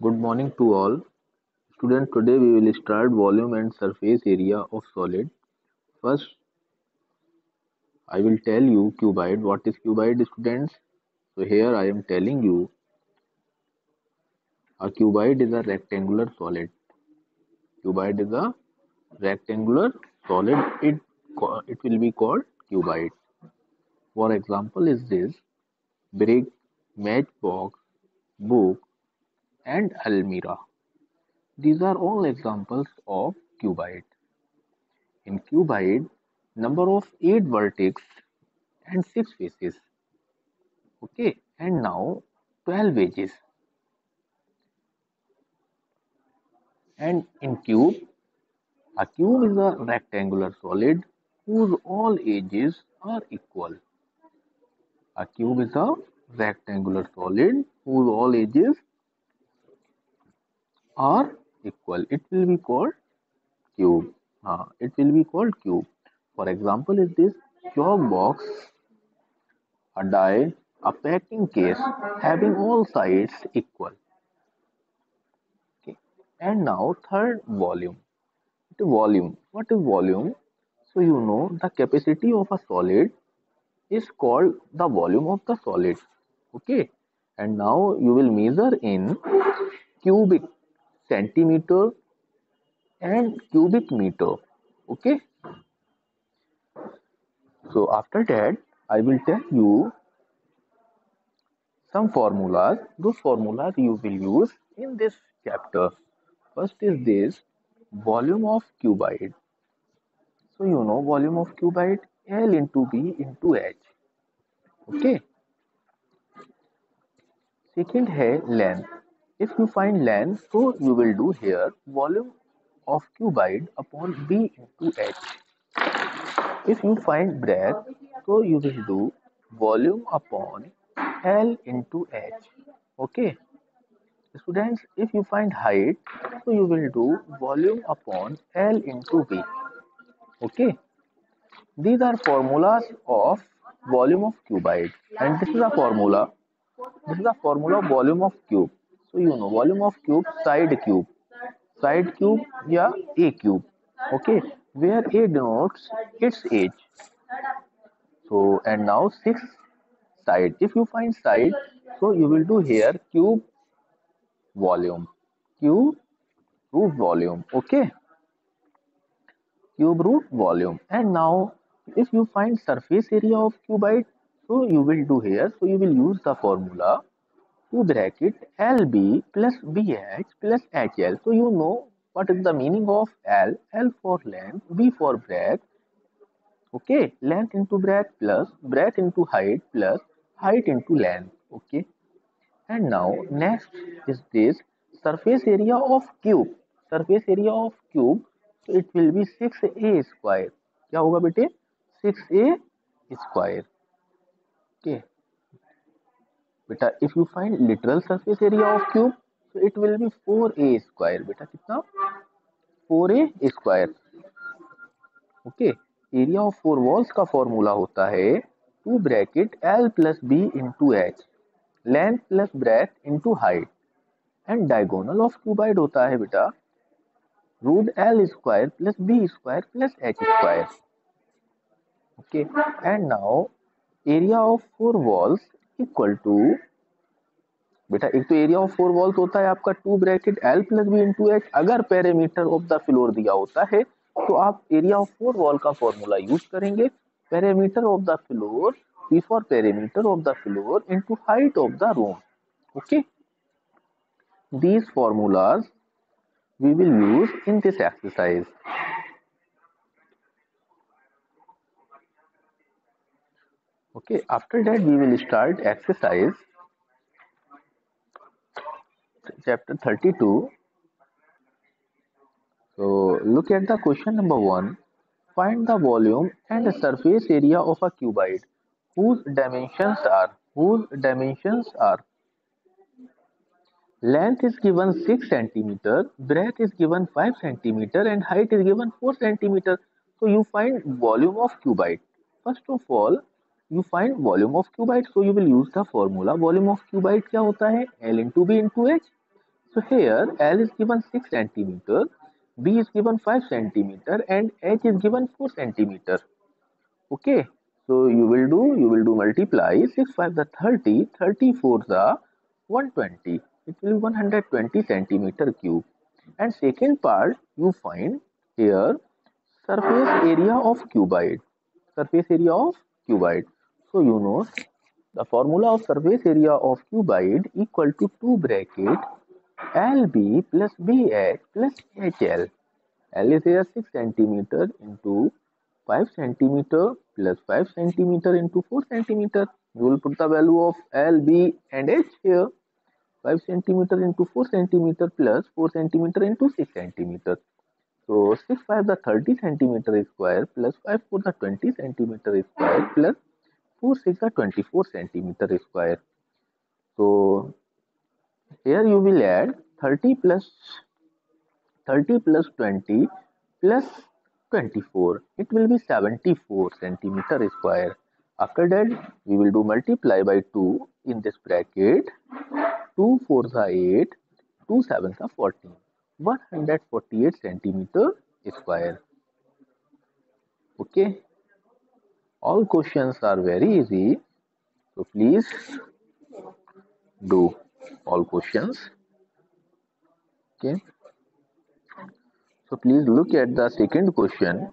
Good morning to all. Students, today we will start volume and surface area of solid. First, I will tell you cuboid. What is cuboid, students? So here I am telling you a cuboid is a rectangular solid. Cuboid is a rectangular solid. It will be called cuboid. For example, is this brick, matchbox, book, and almirah. These are all examples of cuboid. In cuboid, number of 8 vertex and 6 faces. Okay, and now 12 edges. And in cube, a cube is a rectangular solid whose all edges are equal. A cube is a rectangular solid whose all edges are equal. It will be called cube. It will be called cube. For example, is this chalk box, a die, a packing case having all sides equal. Okay. And now third, volume. Volume. What is volume? So you know the capacity of a solid is called the volume of the solid. Okay. And now you will measure in cubic centimeter and cubic meter. Okay. So after that, I will tell you some formulas. Those formulas you will use in this chapter. First is this volume of cuboid. So you know volume of cuboid L into B into H. Okay. Second है length. If you find length, so you will do here volume of cuboid upon B into H. If you find breadth, so you will do volume upon L into H. Okay. Students, if you find height, so you will do volume upon L into B. Okay. These are formulas of volume of cuboid, and this is a formula. This is a formula of volume of cube. So you know volume of cube, side cube, yeah, a cube. Okay, where a denotes its edge. So and now six side. If you find side, so you will do here cube volume, cube root volume. Okay, cube root volume. And now if you find surface area of cuboid, so you will do here. So you will use the formula 2 bracket LB plus BH plus HL. So you know what is the meaning of L. L for length, B for breadth. Okay, length into breadth into height plus height into length. Okay, and now next is this surface area of cube. Surface area of cube. So it will be 6a square. क्या होगा बेटे 6a square. Okay. बेटा if you find literal surface area of cube, so it will be 4a square. बेटा कितना 4a square. Okay area of four walls का formula होता है 2 bracket l plus b into H length plus breadth into height and diagonal of cuboid होता है बेटा root l square plus b square plus h square. Okay and now area of four walls equal to बेटा एक तो area of four walls होता है आपका 2 bracket l plus B into H. अगर पेरीमीटर ऑफ द फ्लोर दिया होता है तो आप एरिया ऑफ फोर वॉल का फॉर्मूला यूज करेंगे. Perimeter of the floor P for perimeter of the floor into height of the room. Okay these formulas we will use in this exercise. Okay, after that we will start exercise chapter 32. So look at the question number 1. Find the volume and the surface area of a cuboid whose dimensions are length is given 6 centimeter, breadth is given 5 centimeter and height is given 4 centimeter. So you find volume of cuboid. First of all, you find volume of cuboid. So you will use the formula volume of cuboid क्या होता है L into B into H. So here L is given 6 centimeter, B is given 5 centimeter, and H is given 4 centimeter. Okay, so you will do multiply 6 5 the 30, 34 the 120. It will be 120 centimeter cube. And second part you find here surface area of cuboid. Surface area of cuboid. So you know the formula of surface area of cuboid equal to 2 bracket LB plus BH plus HL. L is here 6 centimeter into 5 centimeter plus 5 centimeter into 4 centimeter. You will put the value of L, B and H here. 5 centimeter into 4 centimeter plus 4 centimeter into 6 centimeter. So 6 5 the 30 centimeter square plus 5 4 the 20 centimeter square plus 4 6 the 24 centimeter square. So here you will add 30 plus 20 plus 24. It will be 74 centimeter square. After that, we will do multiply by 2 in this bracket. 2 4s are 8, 2 7s are 14. 148 centimeter square. Okay. All questions are very easy. So please do all questions. Okay. So please look at the second question.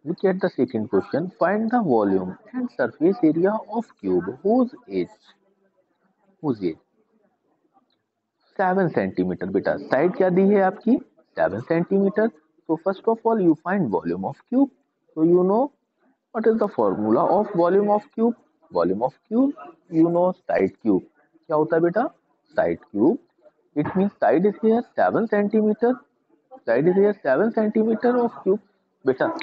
Look at the second question. Find the volume and surface area of cube whose age 7 centimeter. बेटा side क्या दी है आपकी 7 centimeter. So first of all you find volume of cube. So you know what is the formula of volume of cube? Volume of cube you know side cube. क्या होता है बेटा side cube. It means side is here 7 centimeter. Side is here 7 centimeter of cube. Beta,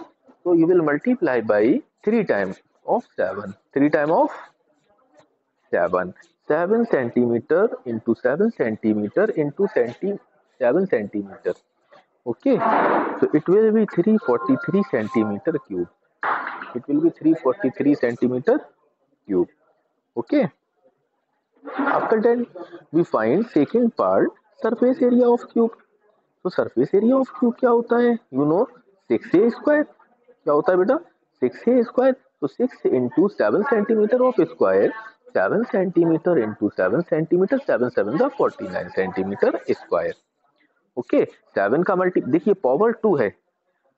so you will multiply by 3 times of 7. 3 times of 7. 7 centimeter into 7 centimeter into 7 centimeter. Okay, so it will be 343 centimeter cube. It will be 343 centimeter cube. Okay, after that we find second part surface area of cube. तो surface area of cube क्या होता है you know 6a square. क्या होता है बेटा 6a स्क्वायर. तो 6 into 7 centimetre of square 7 centimetre into 7 centimetre 7 7 का 49 सेंटीमीटर स्क्वायर. ओके 7 का मल्टी देखिए पावर 2 है.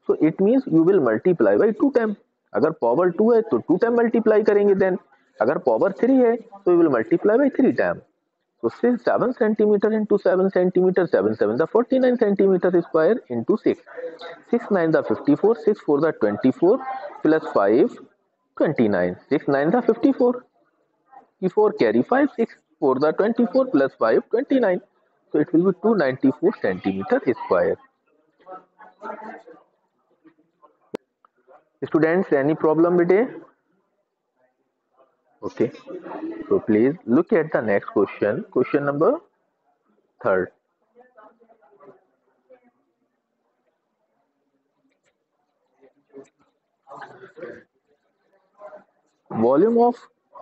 So it means you will multiply by 2 time. अगर पावर 2 है तो 2 टाइम मल्टीप्लाई करेंगे. देन अगर पावर 3 है तो you will multiply by 3 time. So 7 centimeter into 7 centimeter, 7 7 the 49 centimeter square into 6. 6 9 the 54, 6 4 the 24 plus 5 29. 6 9 the 54. 54 carry 5, 6 4 the 24 plus 5 29. So it will be 294 centimeter square. Students, any problem today? Okay. So please look at the next question. Question number 3rd. Volume of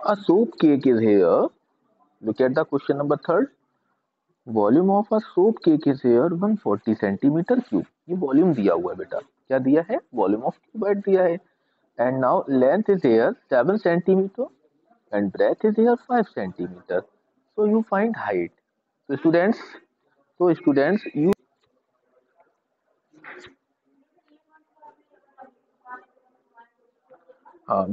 a soap cake is here. Look at the question number 3rd. Volume of a soap cake is here 140 centimeter cube. ये volume दिया हुआ है बेटा. क्या दिया है volume of cuboid दिया है. And now length is here 7 centimeter and breadth is here 5 centimeter. So you find height. So students you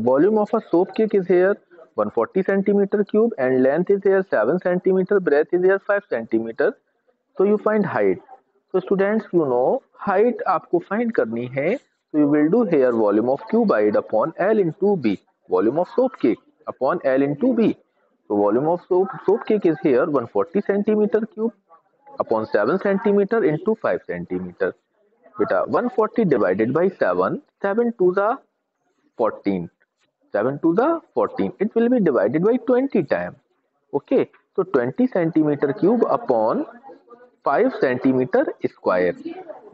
volume of a soap cake is here 140 centimeter cube and length is here 7 centimeter, breadth is here 5 centimeter. So you find height. So students you know height आपको find करनी है. So you will do here volume of cuboid upon L into B. Volume of soap cake upon L into B. So volume of soap cake is here 140 centimeter cube upon 7 centimeter into 5 centimeter. Beta 140 divided by 7, 7 to the 14. 7 to the 14. It will be divided by 20 times. Okay. So 20 centimeter cube upon 5 centimeter square.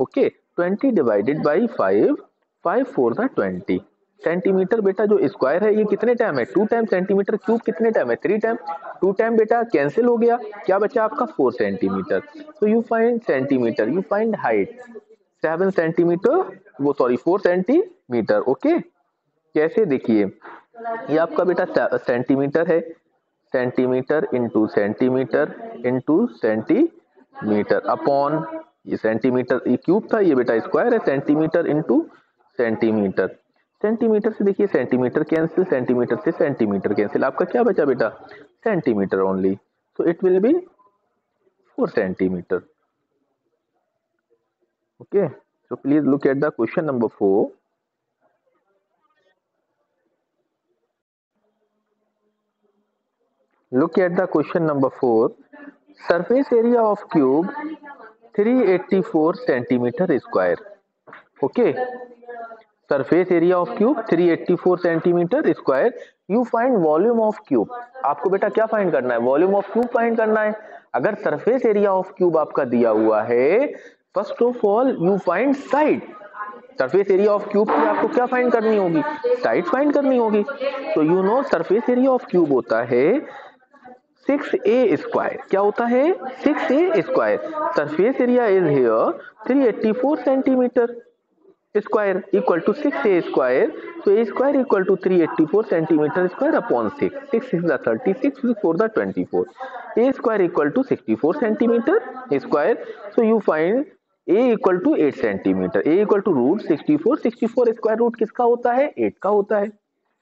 Okay. 20 divided by 5. 5 for the 20. Centimetre बेटा जो square है ये कितने time है, 2 time, centimetre cube कितने time है, 3 time, 2 time बेटा cancel हो गया, क्या बचा आपका 4 सेंटीमीटर। तो you find centimetre, you find height 7 centimetre, वो सॉरी 4 सेंटीमीटर। ओके, कैसे देखिए, ये आपका बेटा सेंटीमीटर है, सेंटीमीटर इंटू सेंटीमीटर अपॉन ये सेंटीमीटर, ये क्यूब था, ये बेटा स्क्वायर है, सेंटीमीटर इंटू सेंटीमीटर। सेंटीमीटर से देखिए सेंटीमीटर कैंसिल, सेंटीमीटर से सेंटीमीटर कैंसिल, आपका क्या बचा बेटा centimetre only, so it will be 4 centimetre. Okay, so please look at the question number 4. Look at the question number 4. Surface area of cube 384 centimeter square. Okay. Surface area of cube 384 centimeter square. You find volume of cube. आपको बेटा क्या find करना है, volume of cube find करना है। अगर surface area of cube आपका दिया हुआ है, first of all you find side. Surface area of cube की आपको क्या फाइंड करनी होगी, साइड फाइंड करनी होगी। तो you know surface area of cube होता है 6a स्क्वायर, क्या होता है 6a square. Surface area is here 384 centimetre square equal to 6a स्क्वायर, तो a square equal to 384 centimetre square upon 6, 6 is the 36, 6 4 the 24, a square equal to 64 centimetre square. So you find a equal to 8 centimetre, a equal to root 64, 64 square root किसका होता है 8 का होता है,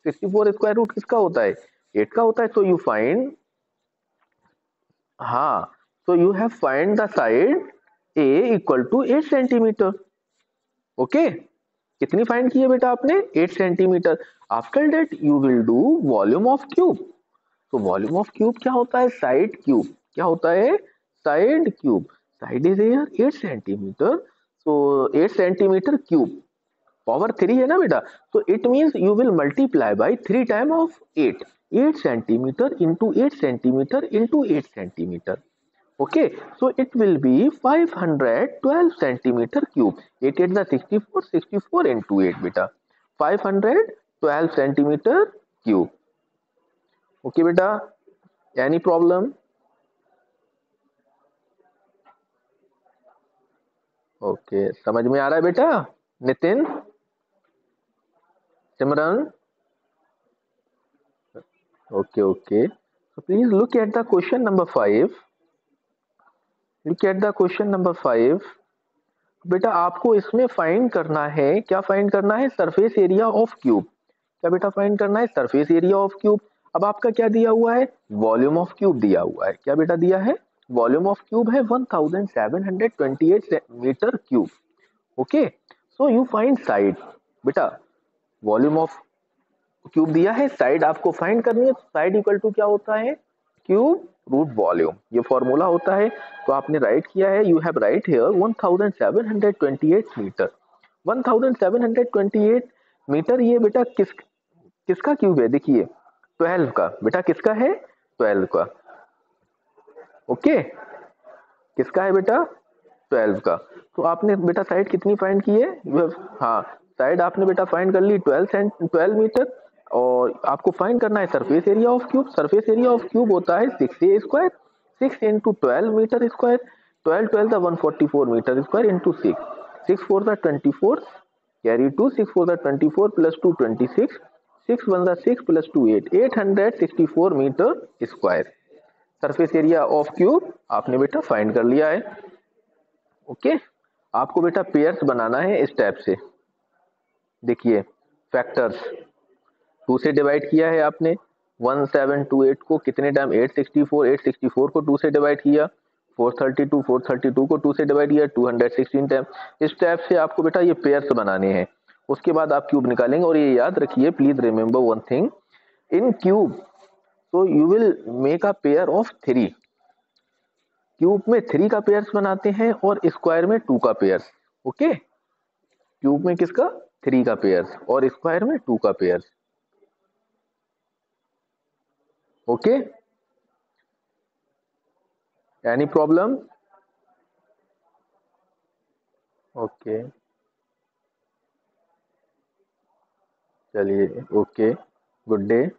64 square root किसका होता है 8 का होता है। सो यू फाइंड, हाँ, so you have find the side a equal to 8 centimetre. Okay, कितनी फाइंड की है बेटा आपने 8 centimetre. After that you will do volume of cube. तो वॉल्यूम ऑफ क्यूब क्या होता है, साइड क्यूब, क्या होता है side cube. Side is here 8 centimetre, so 8 centimetre cube, power 3 है ना बेटा, तो it means you will multiply by 3 time of 8, 8 centimetre into 8 centimetre into 8 centimetre. Okay, so it will be 512 centimeter cube. 8 8 the 64, 64 into 8 beta, 512 centimeter cube. Okay beta, any problem? Okay, समझ में आ रहा है बेटा नितिन, सिमरन? Okay, so please look at the question number 5. Look at the question number 5. बेटा आपको इसमें find करना है, क्या फाइंड करना है, सरफेस एरिया ऑफ क्यूब। क्या बेटा फाइंड करना है सरफेस एरिया ऑफ क्यूब। अब आपका क्या दिया हुआ है, वॉल्यूम ऑफ क्यूब दिया हुआ है, क्या बेटा दिया है, वॉल्यूम ऑफ क्यूब है 1728 metre cube. Okay, so you find side, बेटा वॉल्यूम ऑफ क्यूब दिया है, साइड आपको फाइंड करनी है, साइड इक्वल टू क्या होता है क्यूब रूट वॉल्यूम, ये फॉर्मूला होता है। तो आपने राइट किया है, you have write here 1728 metre, 1728 metre. ये बेटा किसका क्यूब है, देखिए 12 का, बेटा किसका है 12 का। ओके, किसका है बेटा 12 का। तो आपने बेटा साइड कितनी फाइंड की है, हाँ साइड आपने बेटा फाइंड कर ली 12 मीटर। और आपको फाइंड करना है surface area of cube. Surface area of cube होता है 6a square, 6 into 12 metre square, 12 12 the 144 metre square into 6, 6 4 the 24, carry 2, 6 4 the 24 plus 2 26, 6 1 the 6 plus 2 8, 864 metre square surface area of cube आपने बेटा find कर लिया है। Okay, आपको बेटा pairs बनाना है इस टाइप से, देखिए फैक्टर्स 2 से डिवाइड किया है आपने, 1728 को कितने टाइम 864, 864 को 2 से डिवाइड किया, 432 को 2 से डिवाइड किया 216 टाइम। इस टाइप से आपको बेटा ये पेयर्स बनाने हैं, उसके बाद आप क्यूब निकालेंगे। और ये याद रखिए, please remember one thing, in cube तो you will make a pair of 3, cube में 3 का पेयर्स बनाते हैं और स्क्वायर में 2 का पेयर्स। ओके, क्यूब में किसका 3 का पेयर्स और स्क्वायर में 2 का pairs. Okay, any problem? Okay, चलिए, ओके, गुड डे।